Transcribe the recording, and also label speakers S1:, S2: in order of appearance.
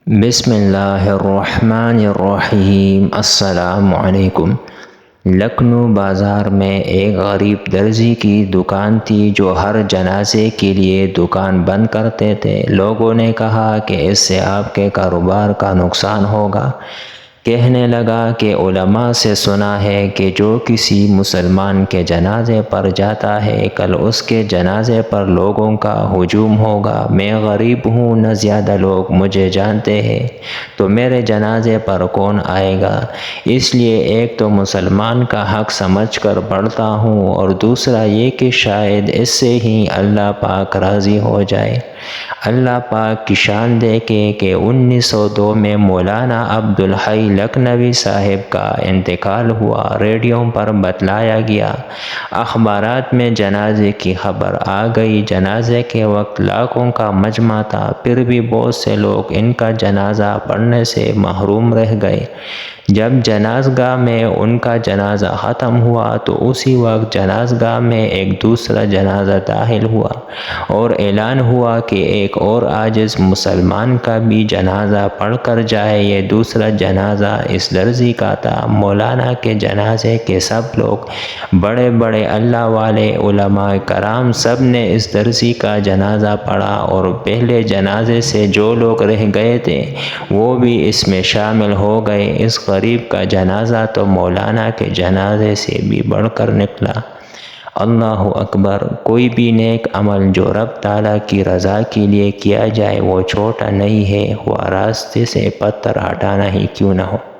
S1: بسم اللہ الرحمن الرحیم۔ السلام علیکم۔ لکھنؤ بازار میں ایک غریب درزی کی دکان تھی جو ہر جنازے کے لیے دکان بند کرتے تھے۔ لوگوں نے کہا کہ اس سے آپ کے کاروبار کا نقصان ہوگا۔ کہنے لگا کہ علماء سے سنا ہے کہ جو کسی مسلمان کے جنازے پر جاتا ہے کل اس کے جنازے پر لوگوں کا ہجوم ہوگا۔ میں غریب ہوں، نہ زیادہ لوگ مجھے جانتے ہیں، تو میرے جنازے پر کون آئے گا؟ اس لیے ایک تو مسلمان کا حق سمجھ کر پڑھتا ہوں، اور دوسرا یہ کہ شاید اس سے ہی اللہ پاک راضی ہو جائے۔ اللہ پاک کی شان دیکھے کہ 1902 میں مولانا عبدالحی لکھنوی صاحب کا انتقال ہوا۔ ریڈیو پر بتلایا گیا، اخبارات میں جنازے کی خبر آ گئی۔ جنازے کے وقت لاکھوں کا مجمع تھا، پھر بھی بہت سے لوگ ان کا جنازہ پڑھنے سے محروم رہ گئے۔ جب جنازگاہ میں ان کا جنازہ ختم ہوا تو اسی وقت جنازگاہ میں ایک دوسرا جنازہ داخل ہوا اور اعلان ہوا کہ ایک اور عاجز مسلمان کا بھی جنازہ پڑھ کر جائے۔ یہ دوسرا جنازہ اس درزی کا تھا۔ مولانا کے جنازے کے سب لوگ، بڑے بڑے اللہ والے، علماء کرام، سب نے اس درزی کا جنازہ پڑھا، اور پہلے جنازے سے جو لوگ رہ گئے تھے وہ بھی اس میں شامل ہو گئے۔ اس غریب کا جنازہ تو مولانا کے جنازے سے بھی بڑھ کر نکلا۔ اللہ اکبر۔ کوئی بھی نیک عمل جو رب تعالیٰ کی رضا کے لیے کیا جائے وہ چھوٹا نہیں ہے، خواہ راستے سے پتھر ہٹانا ہی کیوں نہ ہو۔